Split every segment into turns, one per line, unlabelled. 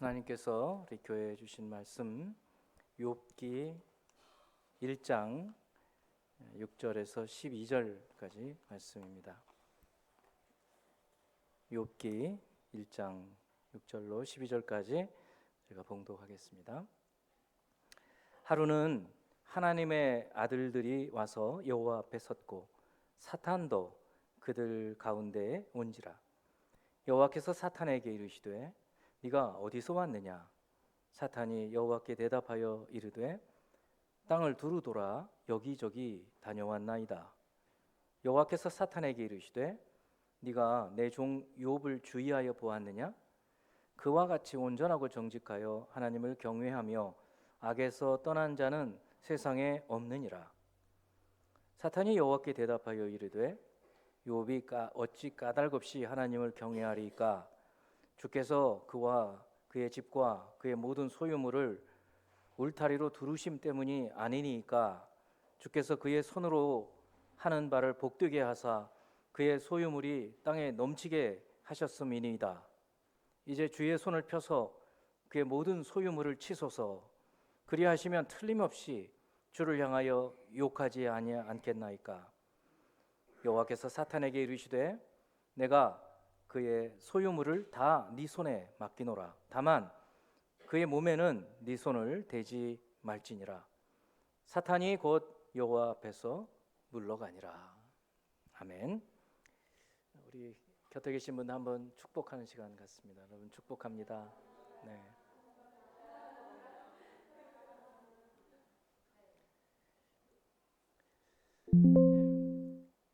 하나님께서 우리 교회에 주신 말씀 욥기 1장 6절에서 12절까지 말씀입니다. 욥기 1장 6절로 12절까지 제가 봉독하겠습니다. 하루는 하나님의 아들들이 와서 여호와 앞에 섰고 사탄도 그들 가운데에 온지라. 여호와께서 사탄에게 이르시되 네가 어디서 왔느냐? 사탄이 여호와께 대답하여 이르되 땅을 두루 돌아 여기저기 다녀왔나이다. 여호와께서 사탄에게 이르시되 네가 내 종 욥을 주의하여 보았느냐? 그와 같이 온전하고 정직하여 하나님을 경외하며 악에서 떠난 자는 세상에 없느니라. 사탄이 여호와께 대답하여 이르되 욥이 어찌 까닭없이 하나님을 경외하리이까? 주께서 그와 그의 집과 그의 모든 소유물을 울타리로 두르심 때문이 아니니까. 주께서 그의 손으로 하는 바를 복되게 하사 그의 소유물이 땅에 넘치게 하셨음이니이다. 이제 주의 손을 펴서 그의 모든 소유물을 치소서. 그리하시면 틀림없이 주를 향하여 욕하지 않겠나이까? 여호와께서 사탄에게 이르시되 내가 그의 소유물을 다 네 손에 맡기노라. 다만 그의 몸에는 네 손을 대지 말지니라. 사탄이 곧 여호와 앞에서 물러가니라. 아멘. 우리 곁에 계신 분 한번 축복하는 시간 같습니다. 여러분 축복합니다. 네.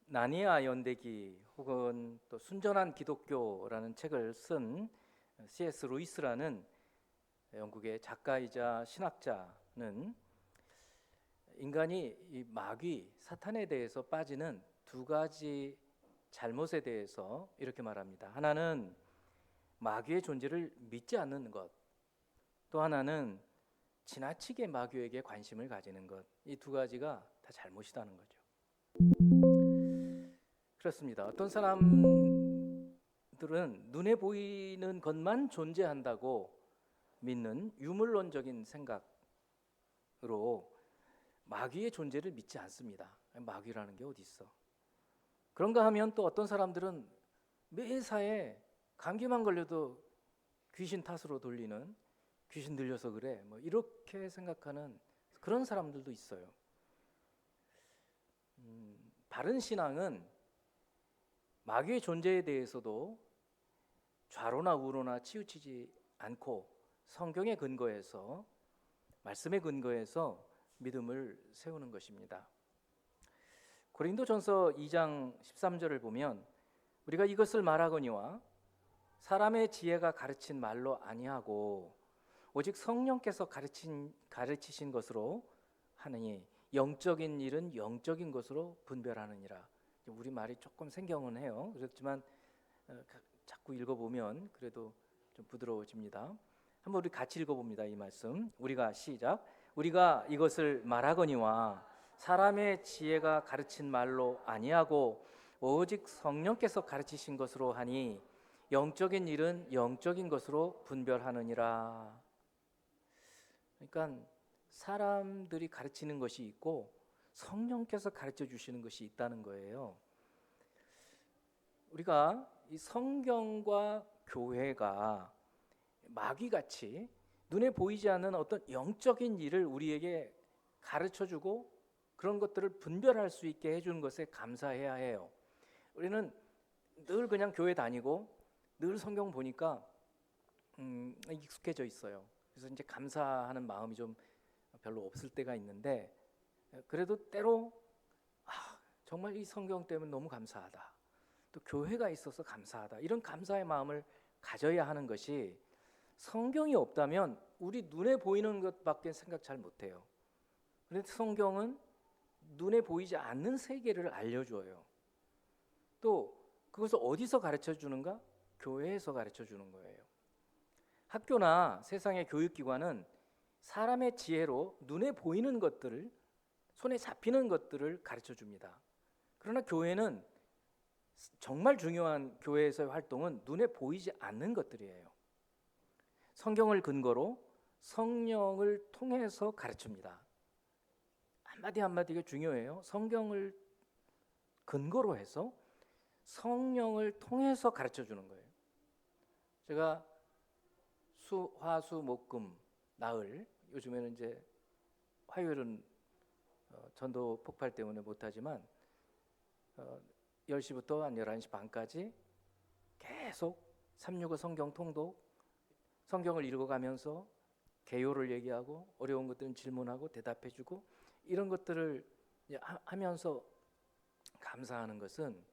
나니아 연대기 혹은 또 순전한 기독교라는 책을 쓴 C.S. 루이스라는 영국의 작가이자 신학자는 인간이 이 마귀, 사탄에 대해서 빠지는 두 가지 잘못에 대해서 이렇게 말합니다. 하나는 마귀의 존재를 믿지 않는 것, 또 하나는 지나치게 마귀에게 관심을 가지는 것. 이 두 가지가 다 잘못이라는 거죠. 그렇습니다. 어떤 사람들은 눈에 보이는 것만 존재한다고 믿는 유물론적인 생각으로 마귀의 존재를 믿지 않습니다. 마귀라는 게 어디 있어? 그런가 하면 또 어떤 사람들은 매사에 감기만 걸려도 귀신 탓으로 돌리는, 귀신 들려서 그래, 뭐 이렇게 생각하는 그런 사람들도 있어요. 바른 신앙은 마귀의 존재에 대해서도 좌로나 우로나 치우치지 않고 성경에 근거해서, 말씀에 근거해서 믿음을 세우는 것입니다. 고린도전서 2장 13절을 보면 우리가 이것을 말하거니와 사람의 지혜가 가르친 말로 아니하고 오직 성령께서 가르치신 것으로 하느니 영적인 일은 영적인 것으로 분별하느니라. 우리 말이 조금 생경은 해요. 그렇지만 자꾸 읽어보면 그래도 좀 부드러워집니다. 한번 우리 같이 읽어봅니다. 이 말씀 우리가 시작. 우리가 이것을 말하거니와 사람의 지혜가 가르친 말로 아니하고 오직 성령께서 가르치신 것으로 하니 영적인 일은 영적인 것으로 분별하느니라. 그러니까 사람들이 가르치는 것이 있고 성령께서 가르쳐 주시는 것이 있다는 거예요. 우리가 이 성경과 교회가 마귀같이 눈에 보이지 않는 어떤 영적인 일을 우리에게 가르쳐 주고 그런 것들을 분별할 수 있게 해주는 것에 감사해야 해요. 우리는 늘 그냥 교회 다니고 늘 성경 보니까 익숙해져 있어요. 그래서 이제 감사하는 마음이 좀 별로 없을 때가 있는데, 그래도 때로 정말 이 성경 때문에 너무 감사하다, 또 교회가 있어서 감사하다, 이런 감사의 마음을 가져야 하는 것이, 성경이 없다면 우리 눈에 보이는 것밖에 생각 잘 못해요. 그런데 성경은 눈에 보이지 않는 세계를 알려줘요. 또 그것을 어디서 가르쳐 주는가? 교회에서 가르쳐 주는 거예요. 학교나 세상의 교육기관은 사람의 지혜로 눈에 보이는 것들을, 손에 잡히는 것들을 가르쳐 줍니다. 그러나 교회는 정말 중요한 교회에서의 활동은 눈에 보이지 않는 것들이에요. 성경을 근거로 성령을 통해서 가르칩니다. 한마디 한마디가 중요해요. 성경을 근거로 해서 성령을 통해서 가르쳐 주는 거예요. 제가 화수목금 나흘, 요즘에는 이제 화요일은 전도 폭발 때문에 못하지만 10시부터 한 11시 반까지 계속 365 성경 통독, 성경을 읽어가면서 개요를 얘기하고 어려운 것들은 질문하고 대답해주고 이런 것들을 하면서 감사하는 것은,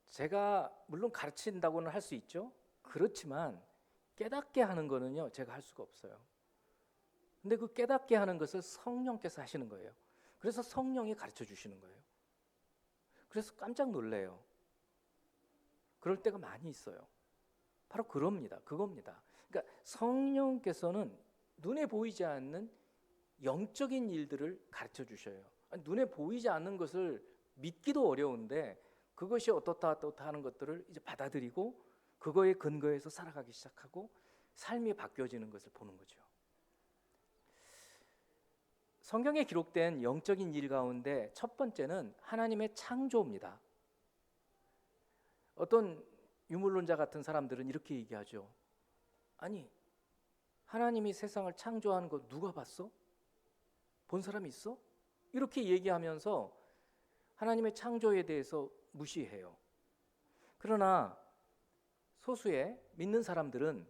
제가 물론 가르친다고는 할 수 있죠. 그렇지만 깨닫게 하는 거는요, 제가 할 수가 없어요. 근데 그 깨닫게 하는 것을 성령께서 하시는 거예요. 그래서 성령이 가르쳐 주시는 거예요. 그래서 깜짝 놀래요. 그럴 때가 많이 있어요. 바로 그겁니다. 그러니까 성령께서는 눈에 보이지 않는 영적인 일들을 가르쳐 주셔요. 눈에 보이지 않는 것을 믿기도 어려운데 그것이 어떻다 하는 것들을 이제 받아들이고 그거에 근거해서 살아가기 시작하고 삶이 바뀌어지는 것을 보는 거죠. 성경에 기록된 영적인 일 가운데 첫 번째는 하나님의 창조입니다. 어떤 유물론자 같은 사람들은 이렇게 얘기하죠. 아니, 하나님이 세상을 창조한 거 누가 봤어? 본 사람이 있어? 이렇게 얘기하면서 하나님의 창조에 대해서 무시해요. 그러나 소수의 믿는 사람들은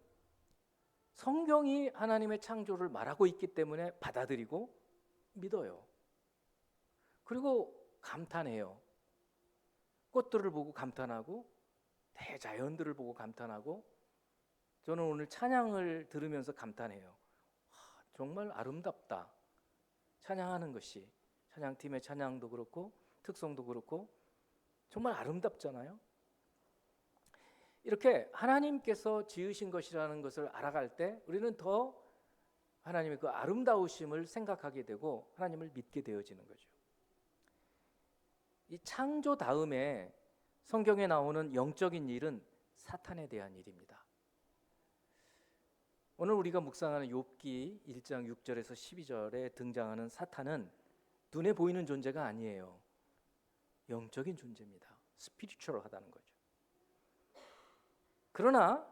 성경이 하나님의 창조를 말하고 있기 때문에 받아들이고 믿어요. 그리고 감탄해요. 꽃들을 보고 감탄하고 대자연들을 보고 감탄하고, 저는 오늘 찬양을 들으면서 감탄해요. 정말 아름답다. 찬양하는 것이, 찬양팀의 찬양도 그렇고 특성도 그렇고 정말 아름답잖아요. 이렇게 하나님께서 지으신 것이라는 것을 알아갈 때 우리는 더 하나님의 그 아름다우심을 생각하게 되고 하나님을 믿게 되어지는 거죠. 이 창조 다음에 성경에 나오는 영적인 일은 사탄에 대한 일입니다. 오늘 우리가 묵상하는 욥기 1장 6절에서 12절에 등장하는 사탄은 눈에 보이는 존재가 아니에요. 영적인 존재입니다. 스피리추얼하다는 거죠. 그러나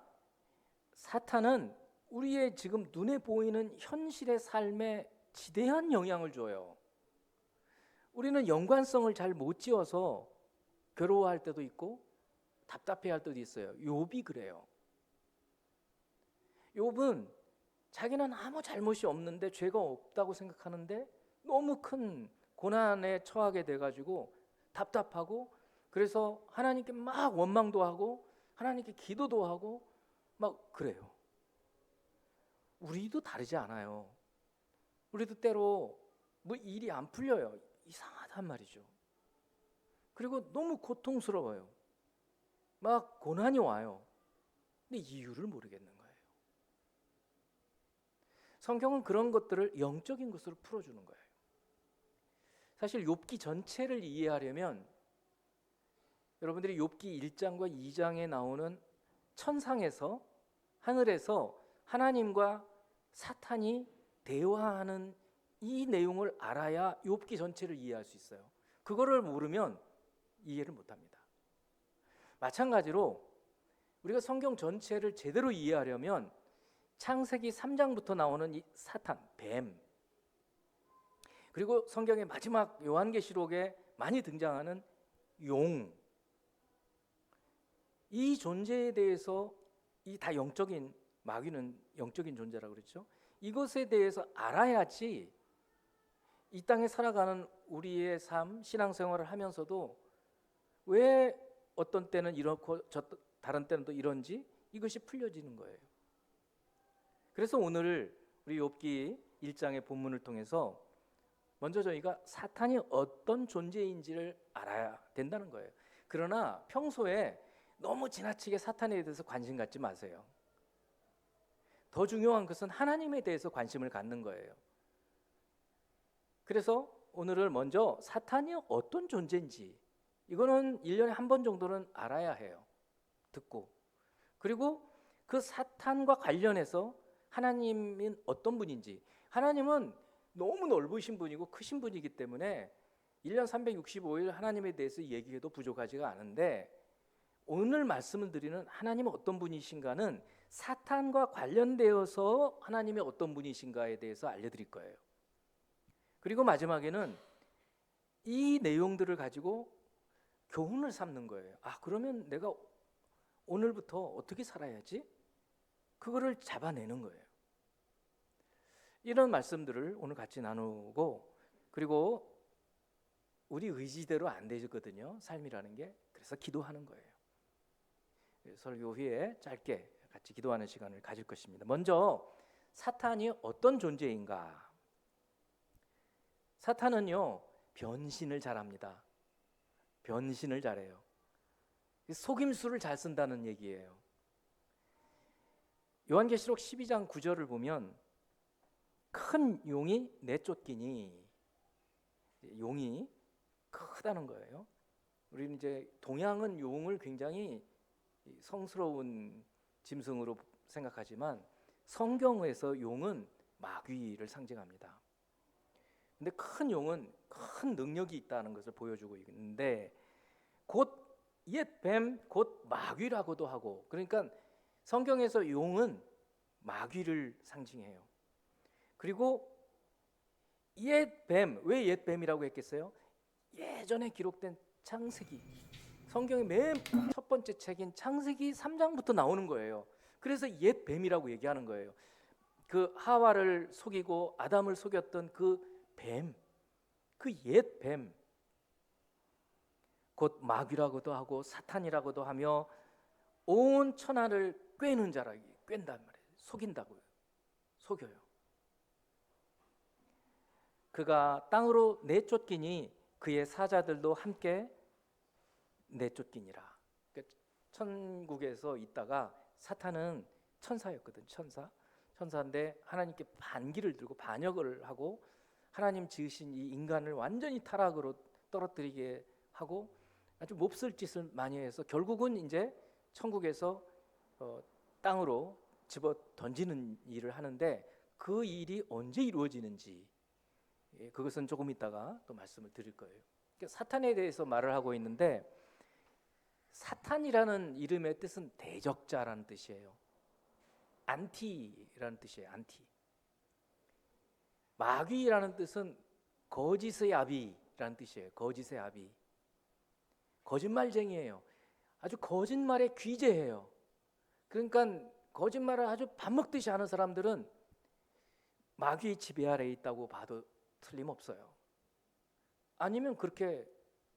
사탄은 우리의 지금 눈에 보이는 현실의 삶에 지대한 영향을 줘요. 우리는 연관성을 잘 못 지어서 괴로워할 때도 있고 답답해할 때도 있어요. 욥이 그래요. 욥은 자기는 아무 잘못이 없는데 죄가 없다고 생각하는데 너무 큰 고난에 처하게 돼가지고 답답하고, 그래서 하나님께 막 원망도 하고 하나님께 기도도 하고 막 그래요. 우리도 다르지 않아요. 우리도 때로 뭐 일이 안 풀려요. 이상하단 말이죠. 그리고 너무 고통스러워요. 막 고난이 와요. 근데 이유를 모르겠는 거예요. 성경은 그런 것들을 영적인 것으로 풀어주는 거예요. 사실 욥기 전체를 이해하려면 여러분들이 욥기 1장과 2장에 나오는 천상에서, 하늘에서 하나님과 사탄이 대화하는 이 내용을 알아야 욥기 전체를 이해할 수 있어요. 그거를 모르면 이해를 못합니다. 마찬가지로 우리가 성경 전체를 제대로 이해하려면 창세기 3장부터 나오는 이 사탄, 뱀, 그리고 성경의 마지막 요한계시록에 많이 등장하는 용, 이 존재에 대해서, 이 다 영적인, 마귀는 영적인 존재라고 그랬죠. 이것에 대해서 알아야지 이 땅에 살아가는 우리의 삶, 신앙생활을 하면서도 왜 어떤 때는 이렇고 다른 때는 또 이런지 이것이 풀려지는 거예요. 그래서 오늘 우리 욥기 1장의 본문을 통해서 먼저 저희가 사탄이 어떤 존재인지를 알아야 된다는 거예요. 그러나 평소에 너무 지나치게 사탄에 대해서 관심 갖지 마세요. 더 중요한 것은 하나님에 대해서 관심을 갖는 거예요. 그래서 오늘은 먼저 사탄이 어떤 존재인지, 이거는 1년에 한 번 정도는 알아야 해요. 듣고. 그리고 그 사탄과 관련해서 하나님은 어떤 분인지, 하나님은 너무 넓으신 분이고 크신 분이기 때문에 1년 365일 하나님에 대해서 얘기해도 부족하지가 않은데, 오늘 말씀을 드리는 하나님은 어떤 분이신가는 사탄과 관련되어서 하나님이 어떤 분이신가에 대해서 알려드릴 거예요. 그리고 마지막에는 이 내용들을 가지고 교훈을 삼는 거예요. 아, 그러면 내가 오늘부터 어떻게 살아야지? 그거를 잡아내는 거예요. 이런 말씀들을 오늘 같이 나누고, 그리고 우리 의지대로 안 되거든요, 삶이라는 게. 그래서 기도하는 거예요. 설교 후에 짧게 같이 기도하는 시간을 가질 것입니다. 먼저 사탄이 어떤 존재인가? 사탄은요, 변신을 잘합니다. 변신을 잘해요. 속임수를 잘 쓴다는 얘기예요. 요한계시록 12장 9절을 보면 큰 용이 내쫓기니, 용이 크다는 거예요. 우리는 이제 동양은 용을 굉장히 성스러운 짐승으로 생각하지만 성경에서 용은 마귀를 상징합니다. 근데 큰 용은 큰 능력이 있다는 것을 보여주고 있는데, 곧 옛 뱀, 곧 마귀라고도 하고, 그러니까 성경에서 용은 마귀를 상징해요. 그리고 옛 뱀, 왜 옛 뱀이라고 했겠어요? 예전에 기록된 창세기, 성경의 맨 첫 번째 책인 창세기 3장부터 나오는 거예요. 그래서 옛 뱀이라고 얘기하는 거예요. 그 하와를 속이고 아담을 속였던 그 뱀, 그 옛 뱀, 곧 마귀라고도 하고 사탄이라고도 하며 온 천하를 꿰는 자라, 꿰는단 말이에요. 속인다고요. 속여요. 그가 땅으로 내쫓기니 그의 사자들도 함께 내쫓기니라. 그러니까 천국에서 있다가, 사탄은 천사였거든. 천사인데 하나님께 반기를 들고 반역을 하고 하나님 지으신 이 인간을 완전히 타락으로 떨어뜨리게 하고 아주 몹쓸 짓을 많이 해서 결국은 이제 천국에서 땅으로 집어 던지는 일을 하는데, 그 일이 언제 이루어지는지 그것은 조금 있다가 또 말씀을 드릴 거예요. 그러니까 사탄에 대해서 말을 하고 있는데, 사탄이라는 이름의 뜻은 대적자라는 뜻이에요. 안티라는 뜻이에요. 안티. 마귀라는 뜻은 거짓의 아비라는 뜻이에요. 거짓의 아비. 거짓말쟁이에요. 아주 거짓말에 귀재해요. 그러니까 거짓말을 아주 밥 먹듯이 하는 사람들은 마귀의 지배 아래에 있다고 봐도 틀림없어요. 아니면 그렇게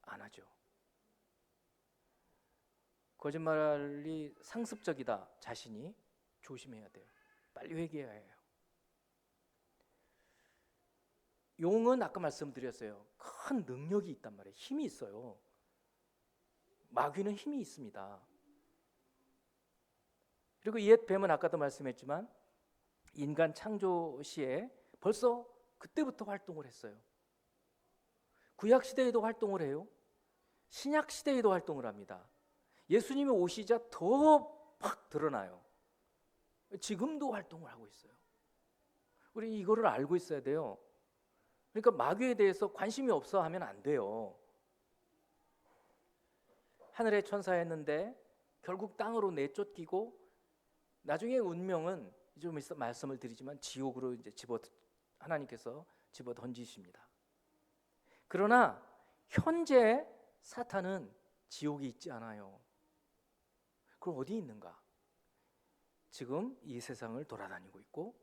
안 하죠. 거짓말이 상습적이다, 자신이 조심해야 돼요. 빨리 회개해야 해요. 용은 아까 말씀드렸어요. 큰 능력이 있단 말이에요. 힘이 있어요. 마귀는 힘이 있습니다. 그리고 옛 뱀은 아까도 말씀했지만 인간 창조 시에 벌써 그때부터 활동을 했어요. 구약 시대에도 활동을 해요. 신약 시대에도 활동을 합니다. 예수님이 오시자 더 팍 드러나요. 지금도 활동을 하고 있어요. 우리 이거를 알고 있어야 돼요. 그러니까 마귀에 대해서 관심이 없어 하면 안 돼요. 하늘의 천사였는데 결국 땅으로 내쫓기고, 나중에 운명은 좀 있어 말씀을 드리지만 지옥으로 이제 하나님께서 집어 던지십니다. 그러나 현재 사탄은 지옥이 있지 않아요. 그럼 어디 있는가? 지금 이 세상을 돌아다니고 있고,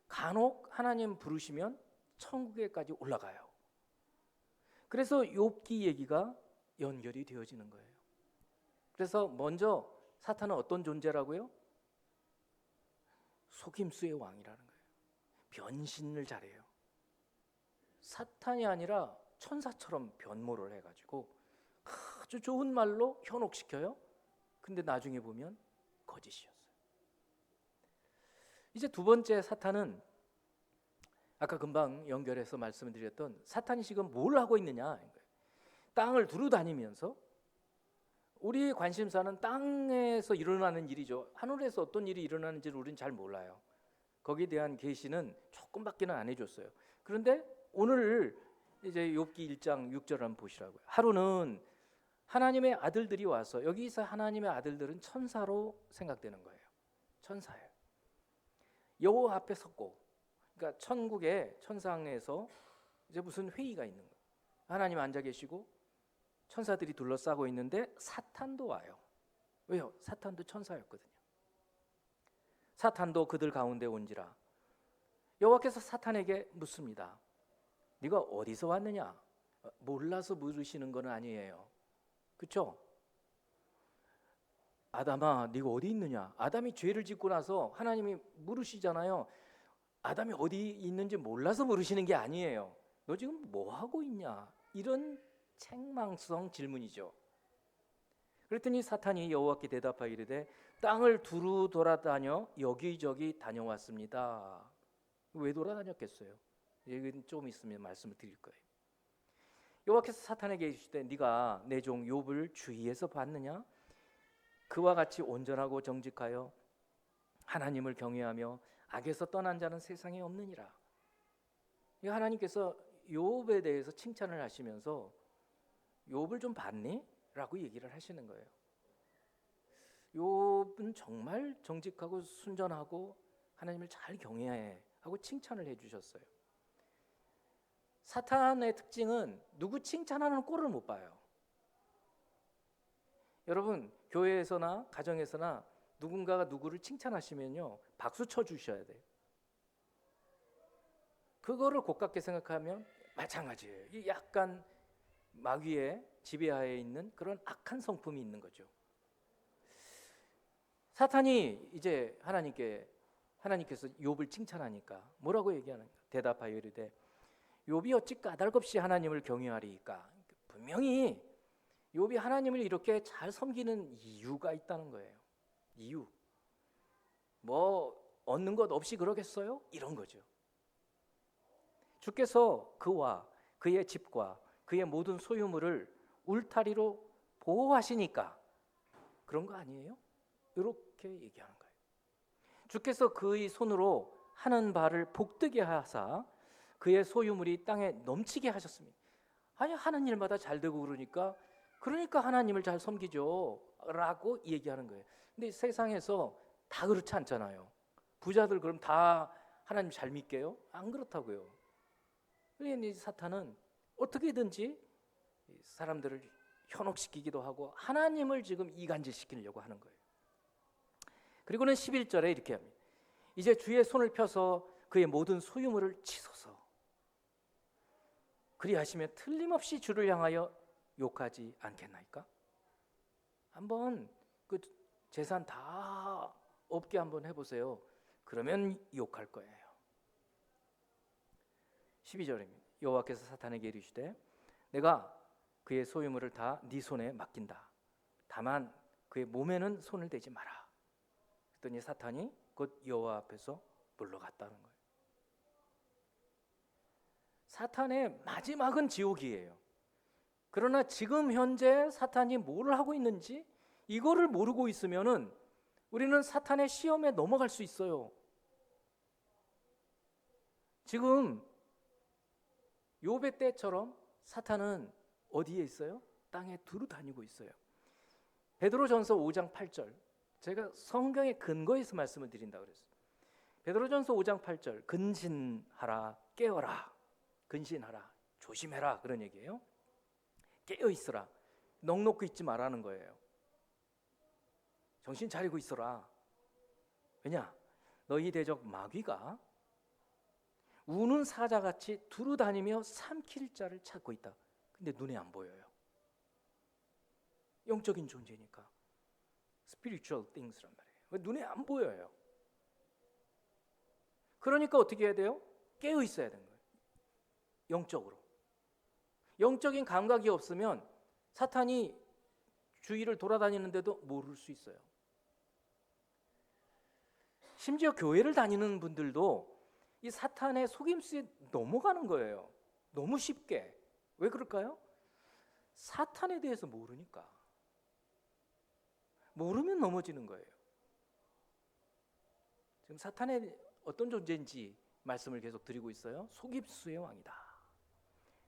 간혹 하나님 부르시면 천국에까지 올라가요. 그래서 욥기 얘기가 연결이 되어지는 거예요. 그래서 먼저 사탄은 어떤 존재라고요? 속임수의 왕이라는 거예요. 변신을 잘해요. 사탄이 아니라 천사처럼 변모를 해가지고 아주 좋은 말로 현혹시켜요. 근데 나중에 보면 거짓이었어요. 이제 두 번째 사탄은 아까 금방 연결해서 말씀을 드렸던, 사탄이 지금 뭘 하고 있느냐, 땅을 두루 다니면서 우리의 관심사는 땅에서 일어나는 일이죠. 하늘에서 어떤 일이 일어나는지를 우리는 잘 몰라요. 거기에 대한 계시는 조금밖에는 안 해줬어요. 그런데 오늘 이제 욥기 1장 6절 한번 보시라고요. 하루는 하나님의 아들들이 와서, 여기서 하나님의 아들들은 천사로 생각되는 거예요. 천사예요. 여호와 앞에 섰고, 그러니까 천국의 천상에서 이제 무슨 회의가 있는 거예요. 하나님 앉아 계시고 천사들이 둘러싸고 있는데 사탄도 와요. 왜요? 사탄도 천사였거든요. 사탄도 그들 가운데 온지라. 여호와께서 사탄에게 묻습니다. 네가 어디서 왔느냐? 몰라서 물으시는 건 아니에요. 그렇죠? 아담아, 네가 어디 있느냐? 아담이 죄를 짓고 나서 하나님이 물으시잖아요. 아담이 어디 있는지 몰라서 물으시는 게 아니에요. 너 지금 뭐 하고 있냐? 이런 책망성 질문이죠. 그랬더니 사탄이 여호와께 대답하여 이르되 땅을 두루 돌아다녀 여기저기 다녀왔습니다. 왜 돌아다녔겠어요? 이건 좀 있으면 말씀을 드릴 거예요. 여호와께서 사탄에게 이르시되 네가 내 종 욥을 주위에서 봤느냐? 그와 같이 온전하고 정직하여 하나님을 경외하며 악에서 떠난 자는 세상에 없느니라. 하나님께서 욥에 대해서 칭찬을 하시면서 욥을 좀 봤니? 라고 얘기를 하시는 거예요. 욥은 정말 정직하고 순전하고 하나님을 잘 경외해 하고 칭찬을 해주셨어요. 사탄의 특징은 누구 칭찬하는 꼴을 못 봐요. 여러분, 교회에서나 가정에서나 누군가가 누구를 칭찬하시면요, 박수 쳐주셔야 돼요. 그거를 고깝게 생각하면 마찬가지예요. 이 약간 마귀의 지배하에 있는 그런 악한 성품이 있는 거죠. 사탄이 이제 하나님께서 욥을 칭찬하니까 뭐라고 얘기하는가? 대답하여 이르되 욥이 어찌 까닭없이 하나님을 경외하리이까? 분명히 욥이 하나님을 이렇게 잘 섬기는 이유가 있다는 거예요. 이유. 뭐 얻는 것 없이 그러겠어요? 이런 거죠. 주께서 그와 그의 집과 그의 모든 소유물을 울타리로 보호하시니까 그런 거 아니에요? 이렇게 얘기하는 거예요. 주께서 그의 손으로 하는 바를 복되게 하사 그의 소유물이 땅에 넘치게 하셨습니다. 아니, 하는 일마다 잘 되고 그러니까 하나님을 잘 섬기죠 라고 얘기하는 거예요. 근데 세상에서 다 그렇지 않잖아요. 부자들 그럼 다 하나님 잘 믿게요? 안 그렇다고요. 그러니 사탄은 어떻게든지 사람들을 현혹시키기도 하고 하나님을 지금 이간질시키려고 하는 거예요. 그리고는 11절에 이렇게 합니다. 이제 주의 손을 펴서 그의 모든 소유물을 치소서. 그리하시면 틀림없이 주를 향하여 욕하지 않겠나이까? 한번 그 재산 다 없게 한번 해보세요. 그러면 욕할 거예요. 12절입니다. 여호와께서 사탄에게 이르시되 내가 그의 소유물을 다 네 손에 맡긴다. 다만 그의 몸에는 손을 대지 마라. 그랬더니 사탄이 곧 여호와 앞에서 물러갔다는 거예요. 사탄의 마지막은 지옥이에요. 그러나 지금 현재 사탄이 뭘 하고 있는지 이거를 모르고 있으면은 우리는 사탄의 시험에 넘어갈 수 있어요. 지금 욥의 때처럼 사탄은 어디에 있어요? 땅에 두루 다니고 있어요. 베드로전서 5장 8절. 제가 성경의 근거에서 말씀을 드린다고 그랬어요. 베드로전서 5장 8절. 근신하라, 깨어라. 근신하라, 조심해라, 그런 얘기예요. 깨어 있으라, 넋놓고 있지 말라는 거예요. 정신 차리고 있어라. 왜냐? 너희 대적 마귀가 우는 사자같이 두루 다니며 삼킬 자를 찾고 있다. 근데 눈에 안 보여요. 영적인 존재니까 spiritual things란 말이에요. 눈에 안 보여요. 그러니까 어떻게 해야 돼요? 깨어 있어야 되는 거예요. 영적으로. 영적인 감각이 없으면 사탄이 주위를 돌아다니는데도 모를 수 있어요. 심지어 교회를 다니는 분들도 이 사탄의 속임수에 넘어가는 거예요. 너무 쉽게. 왜 그럴까요? 사탄에 대해서 모르니까. 모르면 넘어지는 거예요. 지금 사탄의 어떤 존재인지 말씀을 계속 드리고 있어요. 속임수의 왕이다.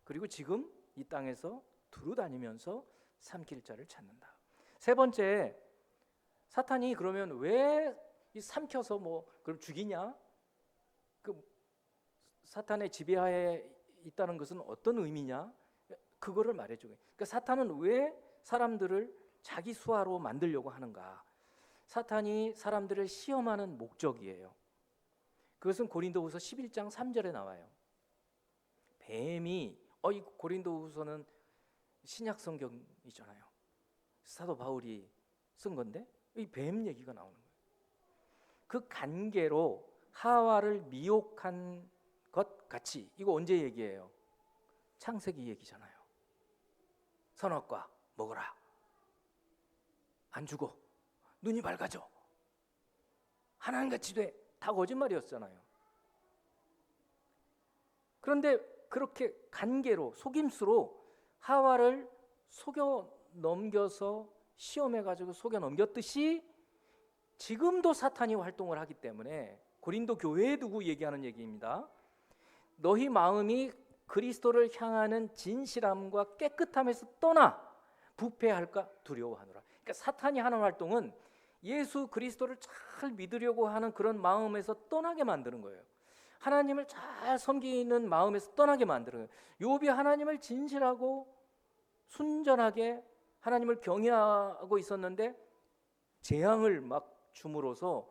그리고 지금 이 땅에서 두루다니면서 삼킬 자를 찾는다. 세 번째, 사탄이 그러면 왜 이 삼켜서 뭐 그럼 죽이냐? 그 사탄의 지배하에 있다는 것은 어떤 의미냐? 그거를 말해줘요. 그러니까 사탄은 왜 사람들을 자기 수하로 만들려고 하는가? 사탄이 사람들을 시험하는 목적이에요. 그것은 고린도후서 11장 3절에 나와요. 뱀이 이 고린도후서는 신약 성경이잖아요. 사도 바울이 쓴 건데 이 뱀 얘기가 나오는 거예요. 그 관계로 하와를 미혹한 것 같이, 이거 언제 얘기해요? 창세기 얘기잖아요. 선악과 먹어라. 안 죽어. 눈이 밝아져. 하나님같이 돼. 다 거짓말이었잖아요. 그런데 그렇게 관계로, 속임수로 하와를 속여 넘겨서 시험해가지고 속여 넘겼듯이 지금도 사탄이 활동을 하기 때문에 고린도 교회에 두고 얘기하는 얘기입니다. 너희 마음이 그리스도를 향하는 진실함과 깨끗함에서 떠나 부패할까 두려워하노라. 그러니까 사탄이 하는 활동은 예수 그리스도를 잘 믿으려고 하는 그런 마음에서 떠나게 만드는 거예요. 하나님을 잘 섬기는 마음에서 떠나게 만드는 거예요. 욥이 하나님을 진실하고 순전하게 하나님을 경외하고 있었는데 재앙을 막 줌으로써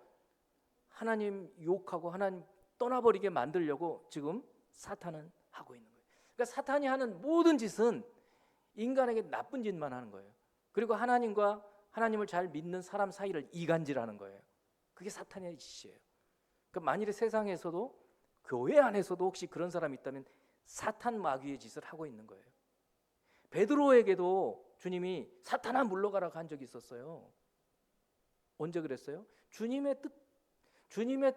하나님 욕하고 하나님 떠나버리게 만들려고 지금 사탄은 하고 있는 거예요. 그러니까 사탄이 하는 모든 짓은 인간에게 나쁜 짓만 하는 거예요. 그리고 하나님을 잘 믿는 사람 사이를 이간질하는 거예요. 그게 사탄의 짓이에요. 그러니까 만일에 세상에서도 교회 안에서도 혹시 그런 사람이 있다면 사탄 마귀의 짓을 하고 있는 거예요. 베드로에게도 주님이 사탄아 물러가라고 한 적이 있었어요. 언제 그랬어요? 주님의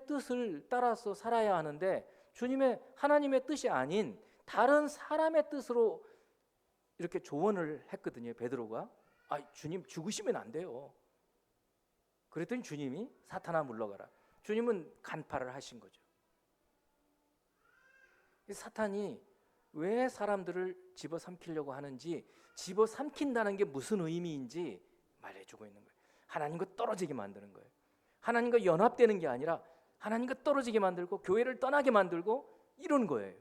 뜻을 따라서 살아야 하는데 하나님의 뜻이 아닌 다른 사람의 뜻으로 이렇게 조언을 했거든요. 베드로가 주님 죽으시면 안 돼요. 그랬더니 주님이 사탄아 물러가라. 주님은 간파를 하신 거죠. 사탄이 왜 사람들을 집어삼키려고 하는지, 집어삼킨다는 게 무슨 의미인지 말해주고 있는 거예요. 하나님과 떨어지게 만드는 거예요. 하나님과 연합되는 게 아니라 하나님과 떨어지게 만들고 교회를 떠나게 만들고 이런 거예요.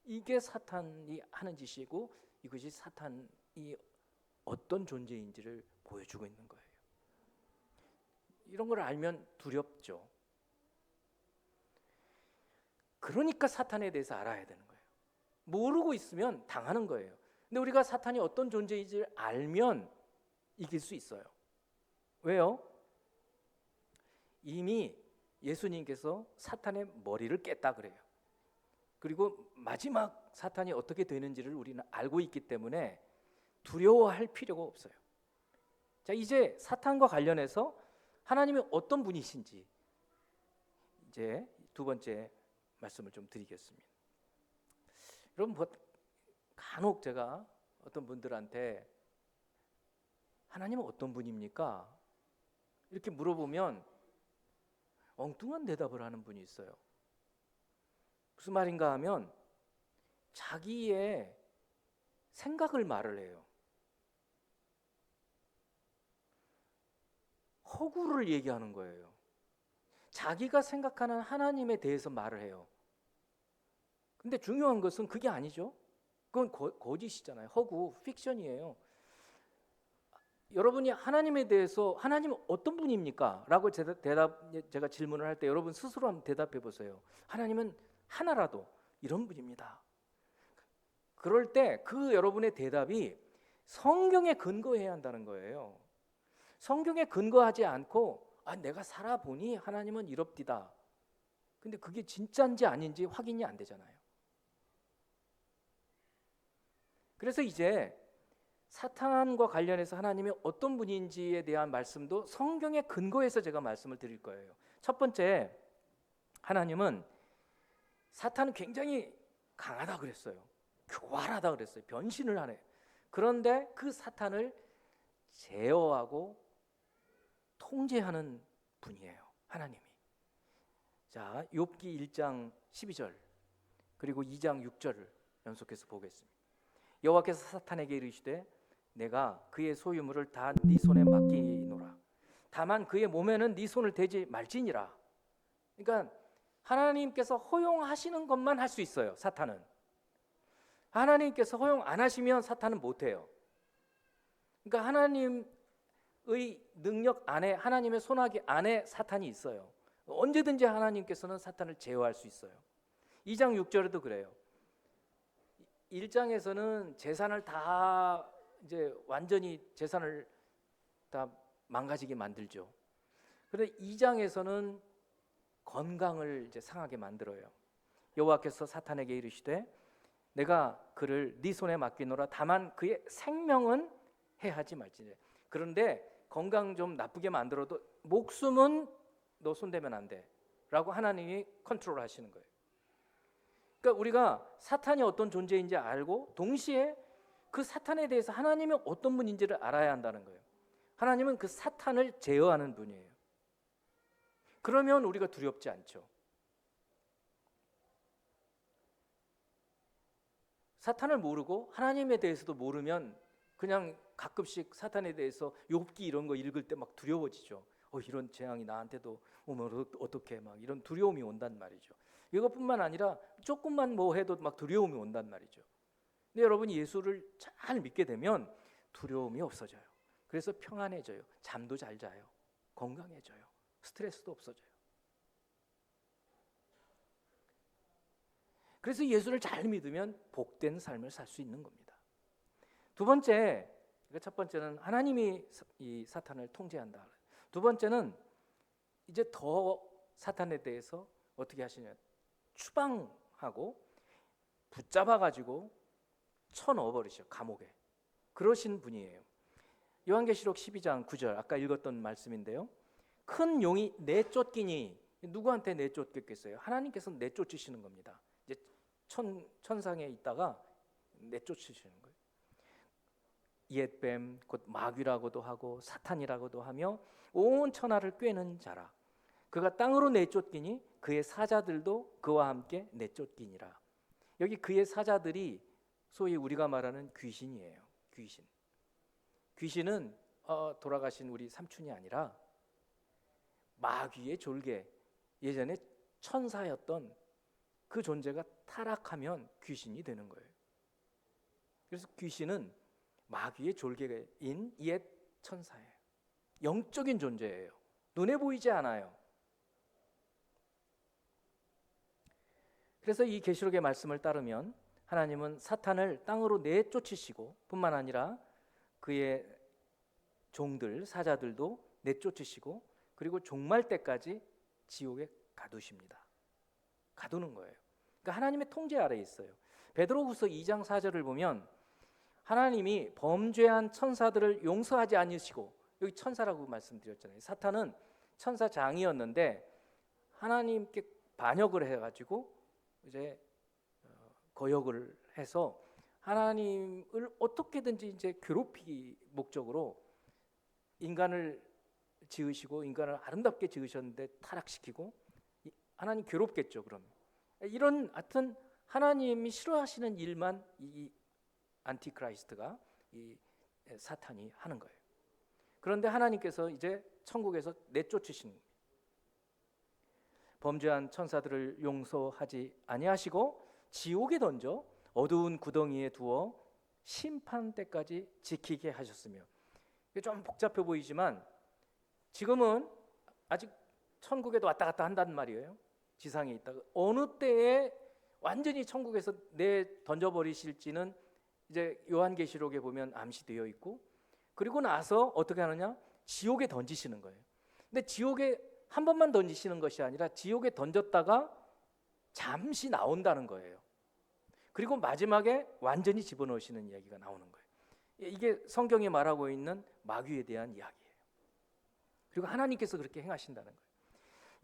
이게 사탄이 하는 짓이고 이것이 사탄이 어떤 존재인지를 보여주고 있는 거예요. 이런 걸 알면 두렵죠. 그러니까 사탄에 대해서 알아야 되는 거예요. 모르고 있으면 당하는 거예요. 근데 우리가 사탄이 어떤 존재인지를 알면 이길 수 있어요. 왜요? 이미 예수님께서 사탄의 머리를 깼다 그래요. 그리고 마지막 사탄이 어떻게 되는지를 우리는 알고 있기 때문에 두려워할 필요가 없어요. 자, 이제 사탄과 관련해서 하나님이 어떤 분이신지 이제 두 번째 말씀을 좀 드리겠습니다. 여러분, 간혹 제가 어떤 분들한테 하나님은 어떤 분입니까? 이렇게 물어보면 엉뚱한 대답을 하는 분이 있어요. 무슨 말인가 하면 자기의 생각을 말을 해요. 허구를 얘기하는 거예요. 자기가 생각하는 하나님에 대해서 말을 해요. 근데 중요한 것은 그게 아니죠. 그건 거짓이잖아요. 허구, 픽션이에요. 여러분이 하나님에 대해서 하나님은 어떤 분입니까? 라고 제가 질문을 할 때 여러분 스스로 한번 대답해 보세요. 하나님은 하나라도 이런 분입니다. 그럴 때 그 여러분의 대답이 성경에 근거해야 한다는 거예요. 성경에 근거하지 않고 내가 살아보니 하나님은 이럽디다. 근데 그게 진짜인지 아닌지 확인이 안 되잖아요. 그래서 이제 사탄과 관련해서 하나님이 어떤 분인지에 대한 말씀도 성경에 근거해서 제가 말씀을 드릴 거예요. 첫 번째, 하나님은 사탄은 굉장히 강하다 그랬어요. 교활하다 그랬어요. 변신을 하네. 그런데 그 사탄을 제어하고 통제하는 분이에요. 하나님이. 자, 욥기 1장 12절 그리고 2장 6절을 연속해서 보겠습니다. 여호와께서 사탄에게 이르시되 내가 그의 소유물을 다 네 손에 맡기노라. 다만 그의 몸에는 네 손을 대지 말지니라. 그러니까 하나님께서 허용하시는 것만 할 수 있어요. 사탄은. 하나님께서 허용 안 하시면 사탄은 못해요. 그러니까 하나님의 능력 안에, 하나님의 손아귀 안에 사탄이 있어요. 언제든지 하나님께서는 사탄을 제어할 수 있어요. 2장 6절에도 그래요. 1장에서는 재산을 다 이제 완전히 재산을 다 망가지게 만들죠. 그런데 2장에서는 건강을 이제 상하게 만들어요. 여호와께서 사탄에게 이르시되 내가 그를 네 손에 맡기노라. 다만 그의 생명은 해하지 말지니. 그런데 건강 좀 나쁘게 만들어도 목숨은 너 손대면 안 돼 라고 하나님이 컨트롤 하시는 거예요. 그러니까 우리가 사탄이 어떤 존재인지 알고 동시에 그 사탄에 대해서 하나님이 어떤 분인지를 알아야 한다는 거예요. 하나님은 그 사탄을 제어하는 분이에요. 그러면 우리가 두렵지 않죠. 사탄을 모르고 하나님에 대해서도 모르면 그냥 가끔씩 사탄에 대해서 욥기 이런 거 읽을 때 막 두려워지죠. 이런 재앙이 나한테도 오면 어떻게 막 이런 두려움이 온단 말이죠. 이것뿐만 아니라 조금만 뭐 해도 막 두려움이 온단 말이죠. 근데 여러분이 예수를 잘 믿게 되면 두려움이 없어져요. 그래서 평안해져요. 잠도 잘 자요. 건강해져요. 스트레스도 없어져요. 그래서 예수를 잘 믿으면 복된 삶을 살 수 있는 겁니다. 두 번째, 첫 번째는 하나님이 이 사탄을 통제한다. 두 번째는 이제 더 사탄에 대해서 어떻게 하시냐, 추방하고 붙잡아가지고 쳐넣어버리셔, 감옥에. 그러신 분이에요. 요한계시록 12장 9절 아까 읽었던 말씀인데요. 큰 용이 내쫓기니, 누구한테 내쫓겠겠어요? 하나님께서 내쫓으시는 겁니다. 이제 천상에 있다가 내쫓으시는 거예요. 옛뱀 곧 마귀라고도 하고 사탄이라고도 하며 온 천하를 꿰는 자라. 그가 땅으로 내쫓기니 그의 사자들도 그와 함께 내쫓기니라. 여기 그의 사자들이 소위 우리가 말하는 귀신이에요. 귀신. 귀신은 돌아가신 우리 삼촌이 아니라 마귀의 졸개, 예전에 천사였던 그 존재가 타락하면 귀신이 되는 거예요. 그래서 귀신은 마귀의 졸개인 옛 천사예요. 영적인 존재예요. 눈에 보이지 않아요. 그래서 이 계시록의 말씀을 따르면 하나님은 사탄을 땅으로 내쫓으시고 뿐만 아니라 그의 종들, 사자들도 내쫓으시고 그리고 종말 때까지 지옥에 가두십니다. 가두는 거예요. 그러니까 하나님의 통제 아래에 있어요. 베드로후서 2장 4절을 보면 하나님이 범죄한 천사들을 용서하지 않으시고, 여기 천사라고 말씀드렸잖아요. 사탄은 천사장이었는데 하나님께 반역을 해가지고 이제 거역을 해서 하나님을 어떻게든지 이제 괴롭히기 목적으로 인간을 지으시고 인간을 아름답게 지으셨는데 타락시키고, 하나님 괴롭겠죠. 그럼 이런 하여튼 하나님이 싫어하시는 일만 이 안티크라이스트가, 이 사탄이 하는 거예요. 그런데 하나님께서 이제 천국에서 내쫓으신, 범죄한 천사들을 용서하지 아니하시고 지옥에 던져 어두운 구덩이에 두어 심판 때까지 지키게 하셨으며. 이게 좀 복잡해 보이지만 지금은 아직 천국에도 왔다 갔다 한단 말이에요. 지상에 있다가 어느 때에 완전히 천국에서 던져버리실지는 이제 요한계시록에 보면 암시되어 있고, 그리고 나서 어떻게 하느냐, 지옥에 던지시는 거예요. 근데 지옥에 한 번만 던지시는 것이 아니라 지옥에 던졌다가 잠시 나온다는 거예요. 그리고 마지막에 완전히 집어넣으시는 이야기가 나오는 거예요. 이게 성경이 말하고 있는 마귀에 대한 이야기예요. 그리고 하나님께서 그렇게 행하신다는 거예요.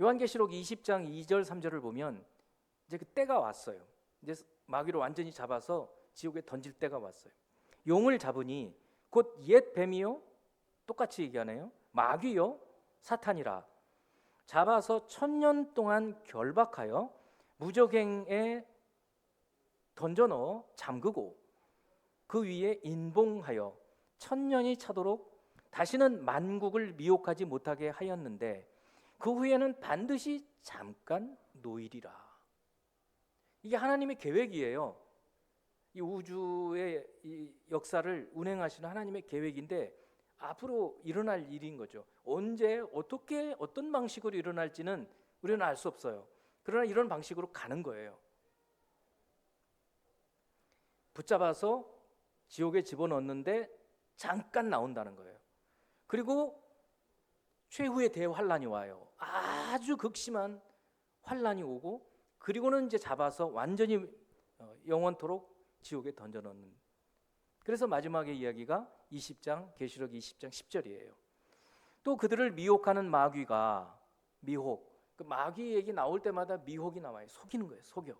요한계시록 20장 2절 3절을 보면 이제 그 때가 왔어요. 이제 마귀를 완전히 잡아서 지옥에 던질 때가 왔어요. 용을 잡으니 곧 옛 뱀이요, 똑같이 얘기하네요. 마귀요, 사탄이라 잡아서 1000년 동안 결박하여 무저갱에 던져넣어 잠그고 그 위에 인봉하여 1000년이 차도록 다시는 만국을 미혹하지 못하게 하였는데 그 후에는 반드시 잠깐 놓이리라. 이게 하나님의 계획이에요. 이 우주의 이 역사를 운행하시는 하나님의 계획인데 앞으로 일어날 일인 거죠. 언제 어떻게 어떤 방식으로 일어날지는 우리는 알 수 없어요. 그러나 이런 방식으로 가는 거예요. 붙잡아서 지옥에 집어넣는데 잠깐 나온다는 거예요. 그리고 최후의 대환란이 와요. 아주 극심한 환란이 오고 그리고는 이제 잡아서 완전히 영원토록 지옥에 던져넣는. 그래서 마지막의 이야기가 20장 계시록 20장 10절이에요. 또 그들을 미혹하는 마귀가 미혹. 그 마귀 얘기 나올 때마다 미혹이 나와요. 속이는 거예요. 속여.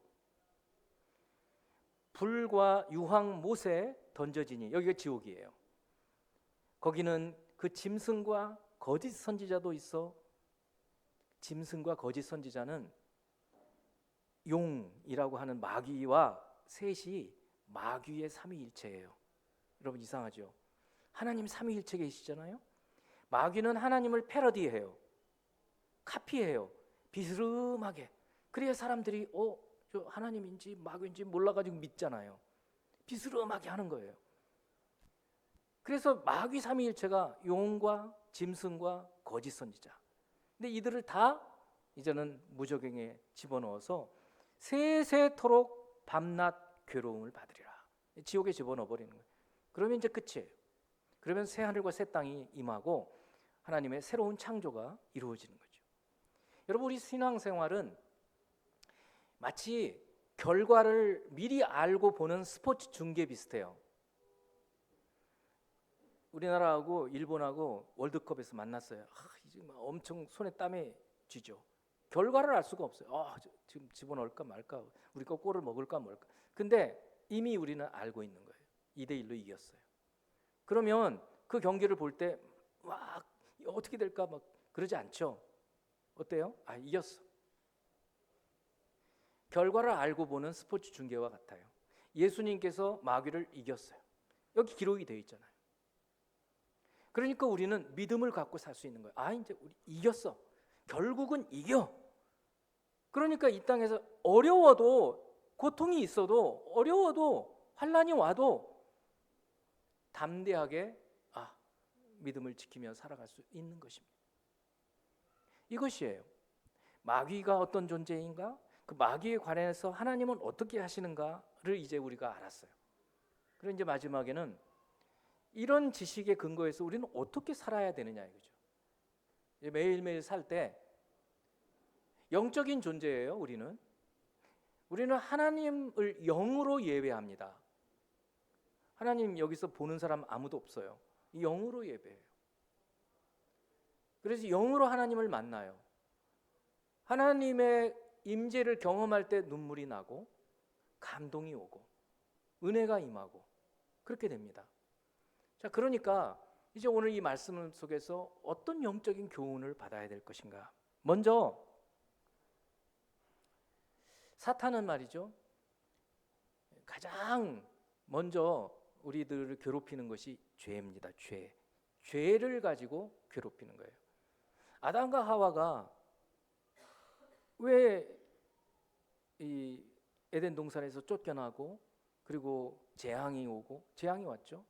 불과 유황 못에 던져지니 여기가 지옥이에요. 거기는 그 짐승과 거짓 선지자도 있어. 짐승과 거짓 선지자는 용이라고 하는 마귀와 셋이 마귀의 삼위일체예요. 여러분 이상하죠? 하나님 삼위일체 계시잖아요. 마귀는 하나님을 패러디해요. 카피해요. 비스름하게. 그래야 사람들이 저 하나님인지 마귀인지 몰라가지고 믿잖아요. 비스름하게 하는 거예요. 그래서 마귀 삼위일체가 용과 짐승과 거짓 선지자. 근데 이들을 다 이제는 무저갱에 집어넣어서 세세토록 밤낮 괴로움을 받으리라. 지옥에 집어넣어 버리는 거예요. 그러면 이제 끝이에요. 그러면 새 하늘과 새 땅이 임하고 하나님의 새로운 창조가 이루어지는 거죠. 여러분 우리 신앙생활은 마치 결과를 미리 알고 보는 스포츠 중계 비슷해요. 우리나라하고 일본하고 월드컵에서 만났어요. 이제 막 엄청 손에 땀에 쥐죠. 결과를 알 수가 없어요. 지금 집어넣을까 말까, 우리가 골을 먹을까 말까. 근데 이미 우리는 알고 있는 거예요. 2대1로 이겼어요. 그러면 그 경기를 볼 때 막 어떻게 될까 막 그러지 않죠. 어때요? 이겼어. 결과를 알고 보는 스포츠 중계와 같아요. 예수님께서 마귀를 이겼어요. 여기 기록이 되어 있잖아요. 그러니까 우리는 믿음을 갖고 살 수 있는 거예요. 이제 우리 이겼어. 결국은 이겨. 그러니까 이 땅에서 어려워도 고통이 있어도 어려워도 환란이 와도 담대하게 믿음을 지키며 살아갈 수 있는 것입니다. 이것이에요. 마귀가 어떤 존재인가? 그 마귀에 관해서 하나님은 어떻게 하시는가를 이제 우리가 알았어요. 그리고 이제 마지막에는 이런 지식에 근거해서 우리는 어떻게 살아야 되느냐 이거죠. 매일매일 살 때 영적인 존재예요. 우리는 하나님을 영으로 예배합니다. 하나님 여기서 보는 사람 아무도 없어요. 영으로 예배해요. 그래서 영으로 하나님을 만나요. 하나님의 임재를 경험할 때 눈물이 나고 감동이 오고 은혜가 임하고 그렇게 됩니다. 자, 그러니까 이제 오늘 이 말씀 속에서 어떤 영적인 교훈을 받아야 될 것인가? 먼저 사탄은 말이죠. 가장 먼저 우리들을 괴롭히는 것이 죄입니다. 죄를 가지고 괴롭히는 거예요. 아담과 하와가 왜 이 에덴 동산에서 쫓겨나고 그리고 재앙이 왔죠.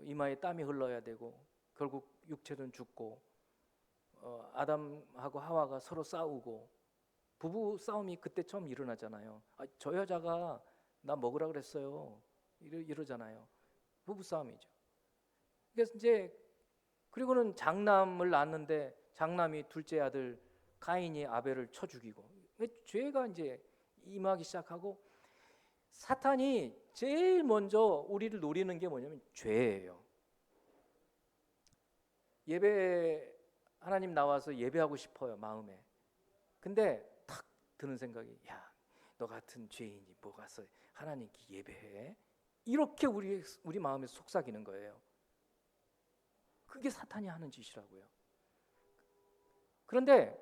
이마에 땀이 흘러야 되고 결국 육체는 죽고 아담하고 하와가 서로 싸우고 부부 싸움이 그때 처음 일어나잖아요. 저 여자가 나 먹으라 그랬어요. 이러잖아요. 부부 싸움이죠. 그래서 이제 그리고는 장남을 낳았는데 장남이 둘째 아들 가인이 아벨을 쳐 죽이고 죄가 이제 임하기 시작하고 사탄이 제일 먼저 우리를 노리는 게 뭐냐면 죄예요. 하나님 나와서 예배하고 싶어요, 마음에. 근데 탁 드는 생각이 너 같은 죄인이 뭐 가서 하나님께 예배해? 이렇게 우리 마음에 속삭이는 거예요. 그게 사탄이 하는 짓이라고요. 그런데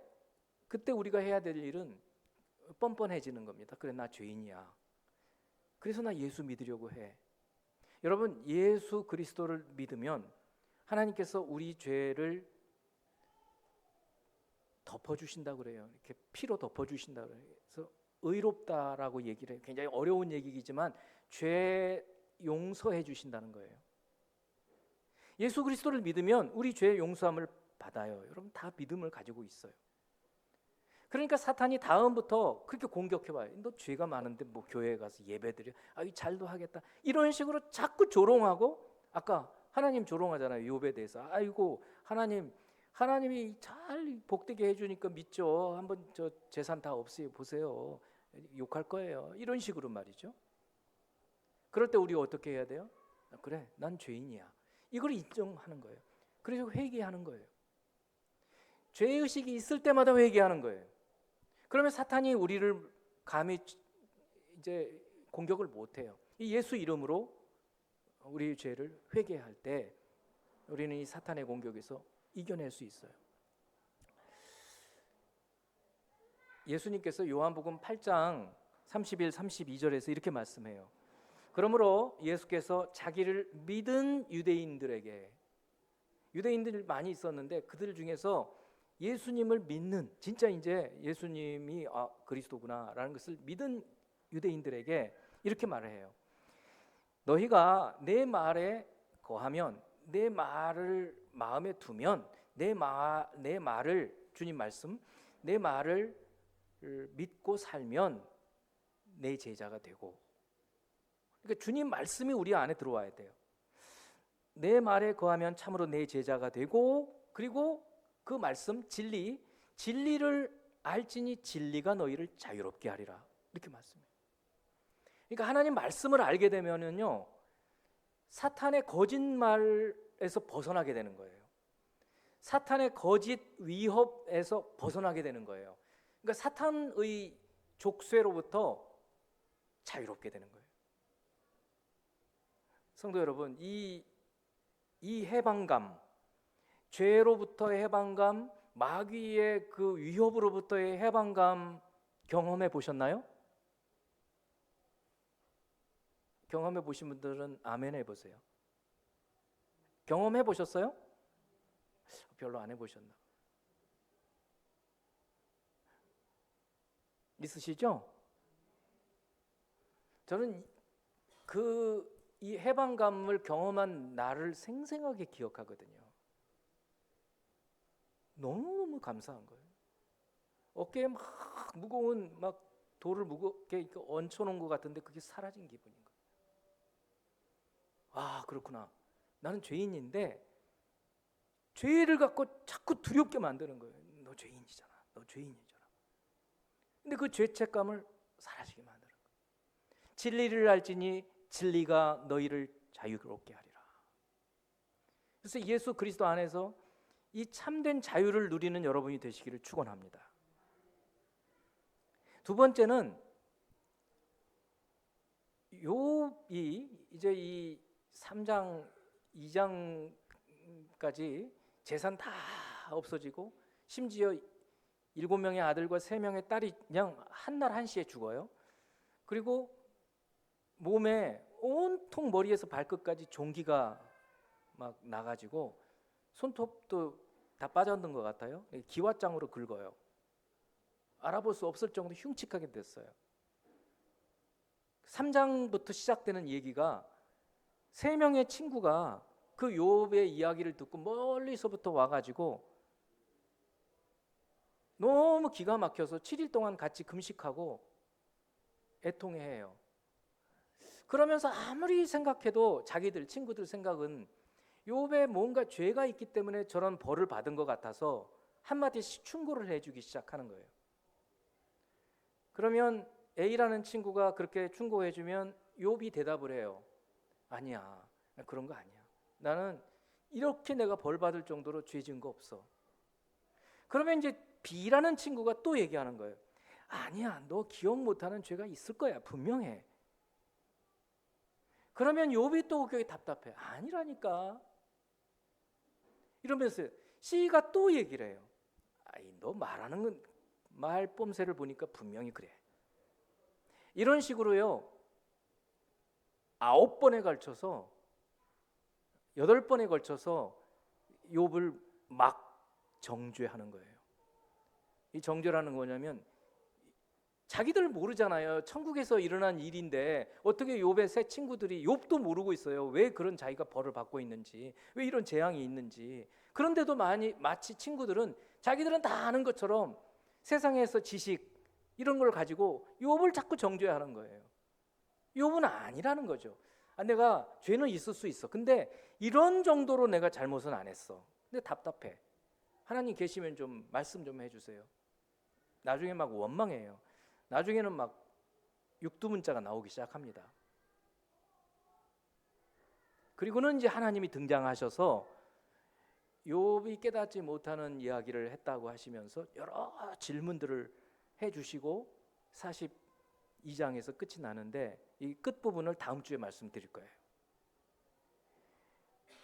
그때 우리가 해야 될 일은 뻔뻔해지는 겁니다. 그래, 나 죄인이야. 그래서 나 예수 믿으려고 해. 여러분, 예수 그리스도를 믿으면 하나님께서 우리 죄를 덮어주신다고 그래요. 이렇게 피로 덮어주신다고 그래요. 그래서 의롭다라고 얘기를 해요. 굉장히 어려운 얘기이지만 죄 용서해 주신다는 거예요. 예수 그리스도를 믿으면 우리 죄 용서함을 받아요. 여러분 다 믿음을 가지고 있어요. 그러니까 사탄이 다음부터 그렇게 공격해봐요. 너 죄가 많은데 뭐 교회에 가서 예배드려? 이 잘도 하겠다. 이런 식으로 자꾸 조롱하고, 아까 하나님 조롱하잖아요. 욥에 대해서. 아이고 하나님이 잘 복되게 해주니까 믿죠. 한번 저 재산 다 없애요 보세요. 욕할 거예요. 이런 식으로 말이죠. 그럴 때 우리 어떻게 해야 돼요? 그래, 난 죄인이야. 이걸 인정하는 거예요. 그래서 회개하는 거예요. 죄의식이 있을 때마다 회개하는 거예요. 그러면 사탄이 우리를 감히 이제 공격을 못해요. 이 예수 이름으로 우리 죄를 회개할 때 우리는 이 사탄의 공격에서 이겨낼 수 있어요. 예수님께서 요한복음 8장 31, 32절에서 이렇게 말씀해요. 그러므로 예수께서 자기를 믿은 유대인들에게, 유대인들 많이 있었는데 그들 중에서 예수님을 믿는, 진짜 이제 예수님이 그리스도구나라는 것을 믿은 유대인들에게 이렇게 말을 해요. 너희가 내 말에 거하면, 내 말을 마음에 두면, 내 말을, 주님 말씀, 내 말을 믿고 살면 내 제자가 되고. 그러니까 주님 말씀이 우리 안에 들어와야 돼요. 내 말에 거하면 참으로 내 제자가 되고, 그리고 그 말씀, 진리를 알지니 진리가 너희를 자유롭게 하리라. 이렇게 말씀해요. 그러니까 하나님 말씀을 알게 되면은요, 사탄의 거짓말에서 벗어나게 되는 거예요. 사탄의 거짓 위협에서 벗어나게 되는 거예요. 그러니까 사탄의 족쇄로부터 자유롭게 되는 거예요. 성도 여러분, 이 해방감, 죄로부터의 해방감, 마귀의 그 위협으로부터의 해방감 경험해 보셨나요? 경험해 보신 분들은 아멘 해보세요. 경험해 보셨어요? 별로 안 해보셨나? 있으시죠? 저는 이 해방감을 경험한 나를 생생하게 기억하거든요. 너무너무 감사한 거예요. 어깨에 막 무거운 막 돌을 무겁게 얹혀놓은 것 같은데 그게 사라진 기분인 거예요. 그렇구나. 나는 죄인인데 죄를 갖고 자꾸 두렵게 만드는 거예요. 너 죄인이잖아. 너 죄인이잖아. 근데 그 죄책감을 사라지게 만드는 거예요. 진리를 알지니 진리가 너희를 자유롭게 하리라. 그래서 예수 그리스도 안에서 이 참된 자유를 누리는 여러분이 되시기를 축원합니다. 두 번째는 욥이 이제 이 3장 2장까지 재산 다 없어지고 심지어 7명의 아들과 3명의 딸이 그냥 한날 한시에 죽어요. 그리고 몸에 온통 머리에서 발끝까지 종기가 막 나가지고 손톱도 다 빠졌는 것 같아요. 기왓장으로 긁어요. 알아볼 수 없을 정도로 흉측하게 됐어요. 3장부터 시작되는 얘기가 3명의 친구가 그 욥의 이야기를 듣고 멀리서부터 와가지고 너무 기가 막혀서 7일 동안 같이 금식하고 애통해해요. 그러면서 아무리 생각해도 자기들 친구들 생각은 욥에 뭔가 죄가 있기 때문에 저런 벌을 받은 것 같아서 한마디씩 충고를 해주기 시작하는 거예요. 그러면 A라는 친구가 그렇게 충고해주면 욥이 대답을 해요. 아니야, 그런 거 아니야. 나는 이렇게 내가 벌 받을 정도로 죄 지은 거 없어. 그러면 이제 B라는 친구가 또 얘기하는 거예요. 아니야, 너 기억 못하는 죄가 있을 거야, 분명해. 그러면 욥이 또 그게 답답해. 아니라니까. 이러면서 C가 또 얘기를 해요. 아이, 너 말하는 건 말 뽐새를 보니까 분명히 그래. 이런 식으로요. 9번에 걸쳐서 8번에 걸쳐서 욥을 막 정죄하는 거예요. 이 정죄라는 거냐면 자기들 모르잖아요. 천국에서 일어난 일인데 어떻게 욥의 새 친구들이, 욥도 모르고 있어요. 왜 그런 자기가 벌을 받고 있는지, 왜 이런 재앙이 있는지. 그런데도 마치 친구들은 자기들은 다 아는 것처럼 세상에서 지식 이런 걸 가지고 욥을 자꾸 정죄하는 거예요. 욥은 아니라는 거죠. 내가 죄는 있을 수 있어. 근데 이런 정도로 내가 잘못은 안 했어. 근데 답답해. 하나님 계시면 좀 말씀 좀 해주세요. 나중에 막 원망해요. 나중에는 막 육두문자가 나오기 시작합니다. 그리고는 이제 하나님이 등장하셔서 욥이 깨닫지 못하는 이야기를 했다고 하시면서 여러 질문들을 해주시고 42장에서 끝이 나는데 이 끝부분을 다음 주에 말씀드릴 거예요.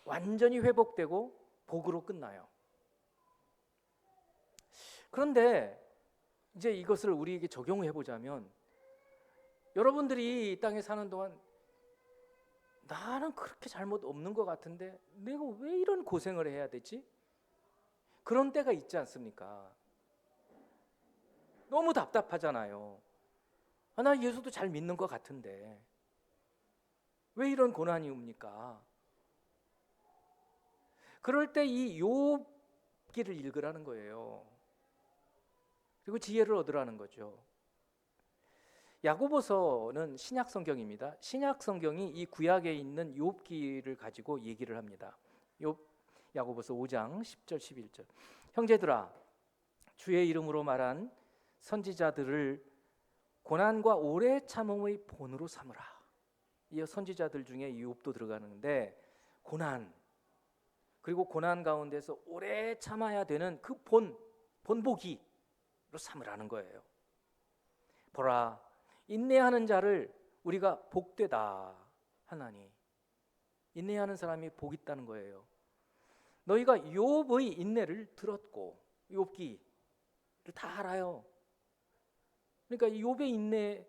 완전히 회복되고 복으로 끝나요. 그런데 이제 이것을 우리에게 적용해 보자면, 여러분들이 이 땅에 사는 동안 나는 그렇게 잘못 없는 것 같은데 내가 왜 이런 고생을 해야 되지? 그런 때가 있지 않습니까? 너무 답답하잖아요. 나 예수도 잘 믿는 것 같은데 왜 이런 고난이 옵니까? 그럴 때 이 욥기를 읽으라는 거예요. 그리고 지혜를 얻으라는 거죠. 야고보서는 신약 성경입니다. 신약 성경이 이 구약에 있는 욥기를 가지고 얘기를 합니다. 야고보서 5장 10절 11절. 형제들아, 주의 이름으로 말한 선지자들을 고난과 오래 참음의 본으로 삼으라. 이 선지자들 중에 욥도 들어가는데, 고난, 그리고 고난 가운데서 오래 참아야 되는 그 본보기로 삼으라는 거예요. 보라, 인내하는 자를 우리가 복되다 하나니. 인내하는 사람이 복 있다는 거예요. 너희가 욥의 인내를 들었고, 욥기를 다 알아요. 그러니까 욥의 인내,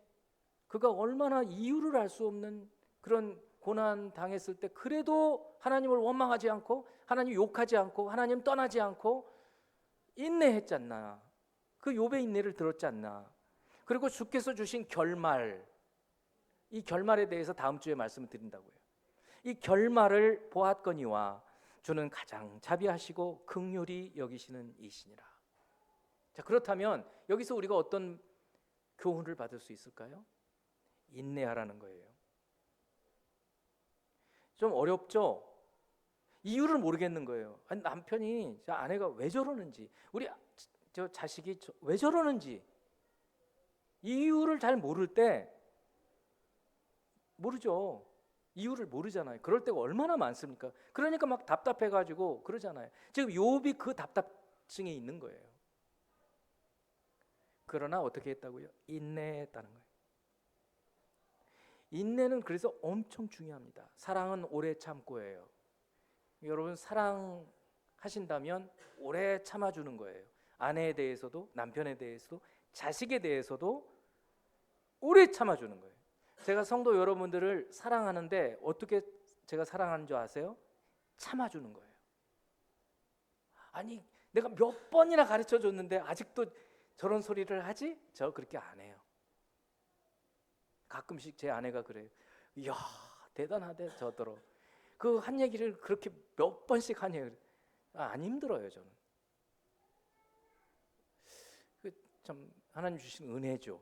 그가 얼마나 이유를 알 수 없는 그런 고난 당했을 때 그래도 하나님을 원망하지 않고, 하나님 욕하지 않고, 하나님 떠나지 않고 인내했지 않나. 그 욥의 인내를 들었지 않나. 그리고 주께서 주신 결말, 이 결말에 대해서 다음 주에 말씀을 드린다고요. 이 결말을 보았거니와 주는 가장 자비하시고 긍휼히 여기시는 이시니라. 자, 그렇다면 여기서 우리가 어떤 교훈을 받을 수 있을까요? 인내하라는 거예요. 좀 어렵죠? 이유를 모르겠는 거예요. 아니, 남편이, 아내가 왜 저러는지, 우리 자식이 왜 저러는지 이유를 잘 모를 때, 모르죠. 이유를 모르잖아요. 그럴 때가 얼마나 많습니까? 그러니까 막 답답해가지고 그러잖아요. 지금 욥이 그 답답증에 있는 거예요. 그러나 어떻게 했다고요? 인내했다는 거예요. 인내는 그래서 엄청 중요합니다. 사랑은 오래 참고예요. 여러분, 사랑하신다면 오래 참아주는 거예요. 아내에 대해서도, 남편에 대해서도, 자식에 대해서도 오래 참아주는 거예요. 제가 성도 여러분들을 사랑하는데 어떻게 제가 사랑하는 줄 아세요? 참아주는 거예요. 아니, 내가 몇 번이나 가르쳐 줬는데 아직도 저런 소리를 하지? 저 그렇게 안 해요. 가끔씩 제 아내가 그래요. 이야, 대단하대 저더러. 그 한 얘기를 그렇게 몇 번씩 하냐. 안 힘들어요, 저는. 참 하나님 주신 은혜죠.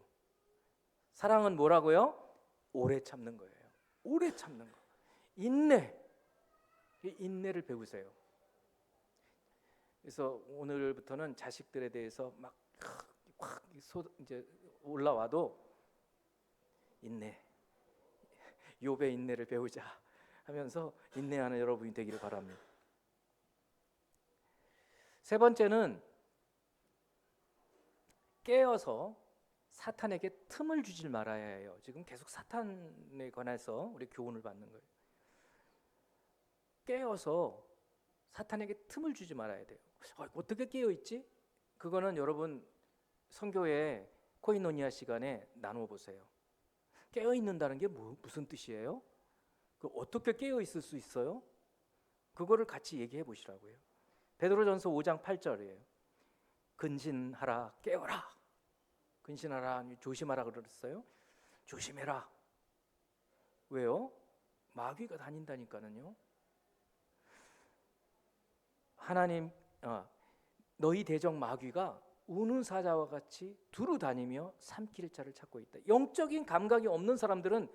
사랑은 뭐라고요? 오래 참는 거예요. 오래 참는 거. 인내. 인내를 배우세요. 그래서 오늘부터는 자식들에 대해서 막 이제 올라와도 인내, 욥의 인내를 배우자 하면서 인내하는 여러분이 되기를 바랍니다. 세 번째는 깨어서 사탄에게 틈을 주질 말아야 해요. 지금 계속 사탄에 관해서 우리 교훈을 받는 거예요. 깨어서 사탄에게 틈을 주지 말아야 돼요. 어떻게 깨어 있지? 그거는 여러분 선교회 코이노니아 시간에 나누어 보세요. 깨어 있는다는 게 무슨 뜻이에요? 그 어떻게 깨어 있을 수 있어요? 그거를 같이 얘기해 보시라고요. 베드로전서 5장 8절이에요. 근신하라, 깨어라. 근신하라, 조심하라 그랬어요. 조심해라. 왜요? 마귀가 다닌다니까는요. 하나님, 너희 대적 마귀가 우는 사자와 같이 두루 다니며 삼킬 자를 찾고 있다. 영적인 감각이 없는 사람들은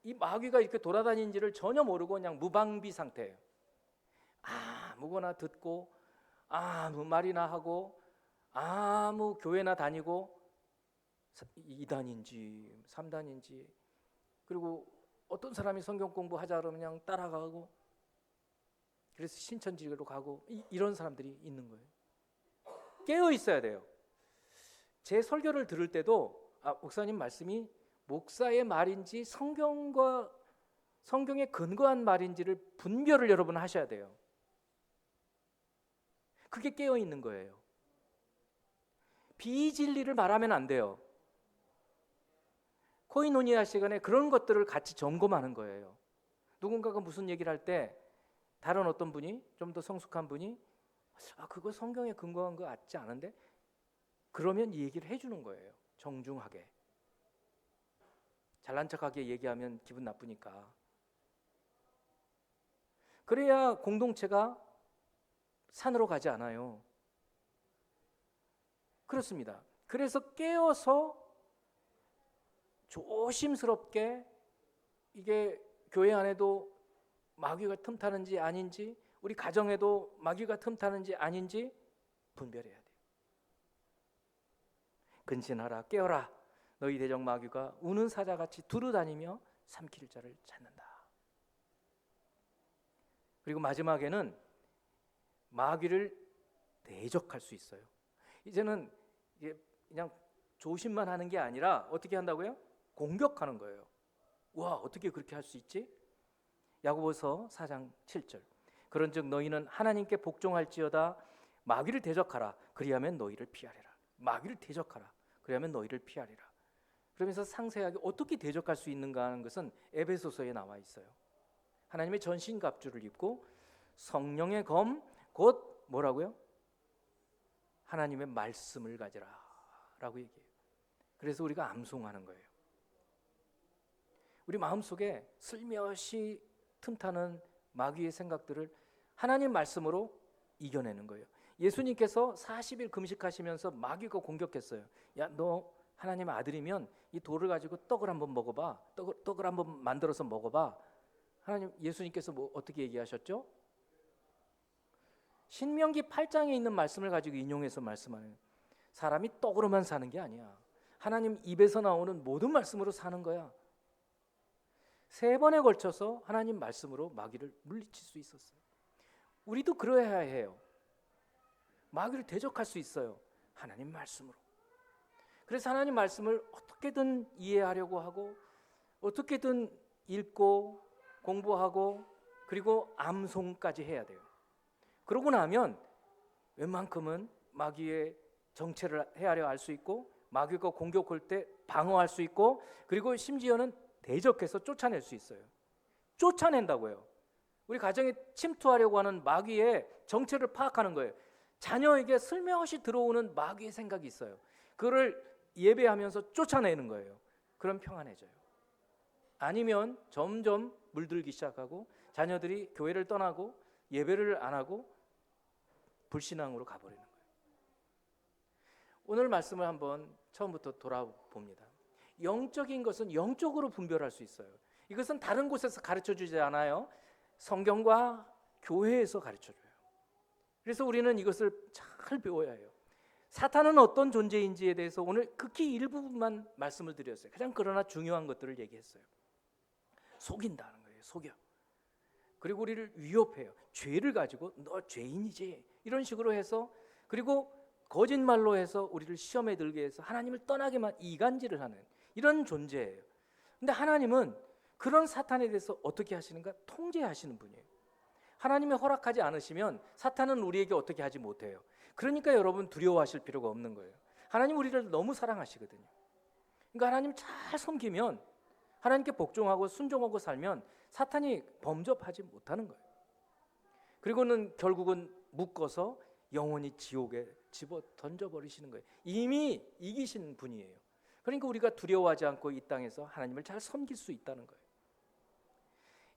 이 마귀가 이렇게 돌아다니는지를 전혀 모르고 그냥 무방비 상태예요. 아무거나 듣고 아무 말이나 하고 아무 교회나 다니고 2단인지 3단인지 그리고 어떤 사람이 성경 공부하자 그러면 그냥 따라가고 그래서 신천지로 가고 이런 사람들이 있는 거예요. 깨어 있어야 돼요. 제 설교를 들을 때도 목사님 말씀이 목사의 말인지 성경에 근거한 말인지를 분별을 여러분 하셔야 돼요. 그게 깨어 있는 거예요. 비진리를 말하면 안 돼요. 코이노니아 시간에 그런 것들을 같이 점검하는 거예요. 누군가가 무슨 얘기를 할 때 다른 어떤 분이 좀 더 성숙한 분이 그거 성경에 근거한 거 같지 않은데? 그러면 이 얘기를 해주는 거예요. 정중하게. 잘난 척하게 얘기하면 기분 나쁘니까. 그래야 공동체가 산으로 가지 않아요. 그렇습니다. 그래서 깨어서 조심스럽게 이게 교회 안에도 마귀가 틈타는지 아닌지 우리 가정에도 마귀가 틈타는지 아닌지 분별해야 돼요. 근신하라 깨어라 너희 대적 마귀가 우는 사자같이 두루다니며 삼킬 자를 찾는다. 그리고 마지막에는 마귀를 대적할 수 있어요. 이제는 이게 그냥 조심만 하는 게 아니라 어떻게 한다고요? 공격하는 거예요. 와, 어떻게 그렇게 할 수 있지? 야고보서 4장 7절. 그런즉 너희는 하나님께 복종할지어다 마귀를 대적하라 그리하면 너희를 피하리라. 마귀를 대적하라 그리하면 너희를 피하리라. 그러면서 상세하게 어떻게 대적할 수 있는가 하는 것은 에베소서에 나와 있어요. 하나님의 전신갑주를 입고 성령의 검 곧 뭐라고요? 하나님의 말씀을 가지라 라고 얘기해요. 그래서 우리가 암송하는 거예요. 우리 마음속에 슬며시 틈타는 마귀의 생각들을 하나님 말씀으로 이겨내는 거예요. 예수님께서 40일 금식하시면서 마귀가 공격했어요. 야, 너 하나님의 아들이면 이 돌을 가지고 떡을 한번 먹어봐. 떡을 한번 만들어서 먹어봐. 예수님께서 어떻게 얘기하셨죠? 신명기 8장에 있는 말씀을 가지고 인용해서 말씀하는 사람이 떡으로만 사는 게 아니야. 하나님 입에서 나오는 모든 말씀으로 사는 거야. 3번에 걸쳐서 하나님 말씀으로 마귀를 물리칠 수 있었어요. 우리도 그러해야 해요. 마귀를 대적할 수 있어요. 하나님 말씀으로. 그래서 하나님 말씀을 어떻게든 이해하려고 하고 어떻게든 읽고 공부하고 그리고 암송까지 해야 돼요. 그러고 나면 웬만큼은 마귀의 정체를 헤아려 알 수 있고 마귀가 공격할 때 방어할 수 있고 그리고 심지어는 대적해서 쫓아낼 수 있어요. 쫓아낸다고요. 우리 가정에 침투하려고 하는 마귀의 정체를 파악하는 거예요. 자녀에게 슬며시 들어오는 마귀의 생각이 있어요. 그거를 예배하면서 쫓아내는 거예요. 그럼 평안해져요. 아니면 점점 물들기 시작하고 자녀들이 교회를 떠나고 예배를 안 하고 불신앙으로 가버리는 거예요. 오늘 말씀을 한번 처음부터 돌아봅니다. 영적인 것은 영적으로 분별할 수 있어요. 이것은 다른 곳에서 가르쳐주지 않아요. 성경과 교회에서 가르쳐줘요. 그래서 우리는 이것을 잘 배워야 해요. 사탄은 어떤 존재인지에 대해서 오늘 극히 일부분만 말씀을 드렸어요. 가장 그러나 중요한 것들을 얘기했어요. 속인다는 거예요. 속여. 그리고 우리를 위협해요. 죄를 가지고 너 죄인이지 이런 식으로 해서 그리고 거짓말로 해서 우리를 시험에 들게 해서 하나님을 떠나게만 이간질을 하는 이런 존재예요. 근데 하나님은 그런 사탄에 대해서 어떻게 하시는가? 통제하시는 분이에요. 하나님이 허락하지 않으시면 사탄은 우리에게 어떻게 하지 못해요. 그러니까 여러분 두려워하실 필요가 없는 거예요. 하나님 우리를 너무 사랑하시거든요. 그러니까 하나님 잘 섬기면, 하나님께 복종하고 순종하고 살면 사탄이 범접하지 못하는 거예요. 그리고는 결국은 묶어서 영원히 지옥에 집어 던져버리시는 거예요. 이미 이기신 분이에요. 그러니까 우리가 두려워하지 않고 이 땅에서 하나님을 잘 섬길 수 있다는 거예요.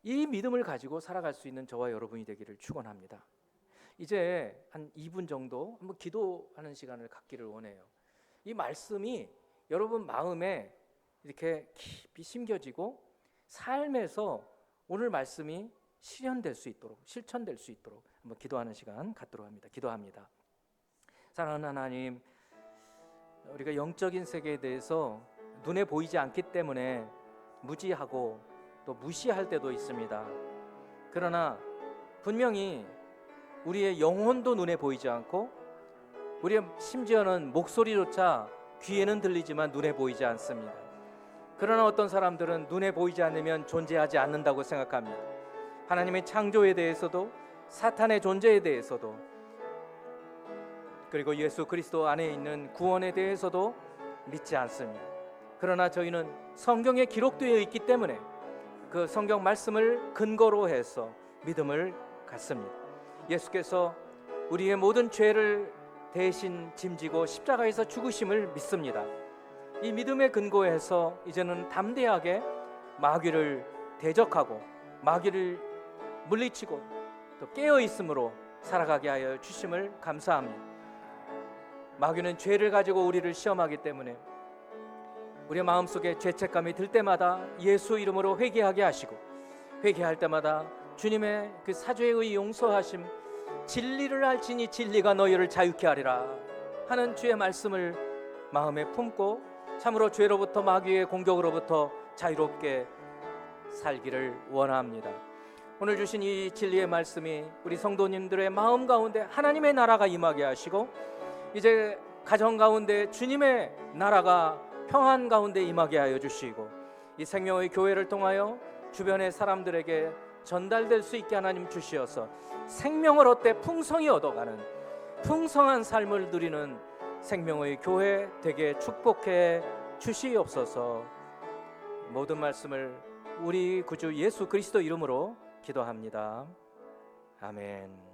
이 믿음을 가지고 살아갈 수 있는 저와 여러분이 되기를 축원합니다. 이제 한 2분 정도 한번 기도하는 시간을 갖기를 원해요. 이 말씀이 여러분 마음에 이렇게 깊이 심겨지고 삶에서 오늘 말씀이 실현될 수 있도록, 실천될 수 있도록 한번 기도하는 시간 갖도록 합니다. 기도합니다. 사랑하는 하나님, 우리가 영적인 세계에 대해서 눈에 보이지 않기 때문에 무지하고 또 무시할 때도 있습니다. 그러나 분명히 우리의 영혼도 눈에 보이지 않고, 우리의 심지어는 목소리조차 귀에는 들리지만 눈에 보이지 않습니다. 그러나 어떤 사람들은 눈에 보이지 않으면 존재하지 않는다고 생각합니다. 하나님의 창조에 대해서도, 사탄의 존재에 대해서도, 그리고 예수 그리스도 안에 있는 구원에 대해서도 믿지 않습니다. 그러나 저희는 성경에 기록되어 있기 때문에 그 성경 말씀을 근거로 해서 믿음을 갖습니다. 예수께서 우리의 모든 죄를 대신 짐지고 십자가에서 죽으심을 믿습니다. 이 믿음의 근거에서 이제는 담대하게 마귀를 대적하고 마귀를 물리치고 또 깨어있음으로 살아가게 하여 주심을 감사합니다. 마귀는 죄를 가지고 우리를 시험하기 때문에 우리의 마음속에 죄책감이 들 때마다 예수 이름으로 회개하게 하시고, 회개할 때마다 주님의 그 사죄의 용서하심, 진리를 알지니 진리가 너희를 자유케 하리라 하는 주의 말씀을 마음에 품고 참으로 죄로부터 마귀의 공격으로부터 자유롭게 살기를 원합니다. 오늘 주신 이 진리의 말씀이 우리 성도님들의 마음 가운데 하나님의 나라가 임하게 하시고, 이제 가정 가운데 주님의 나라가 평안 가운데 임하게 하여 주시고, 이 생명의 교회를 통하여 주변의 사람들에게 전달될 수 있게 하나님 주시어서 생명을 얻되 풍성히 얻어가는 풍성한 삶을 누리는 생명의 교회 되게 축복해 주시옵소서. 모든 말씀을 우리 구주 예수 그리스도 이름으로 기도합니다. 아멘.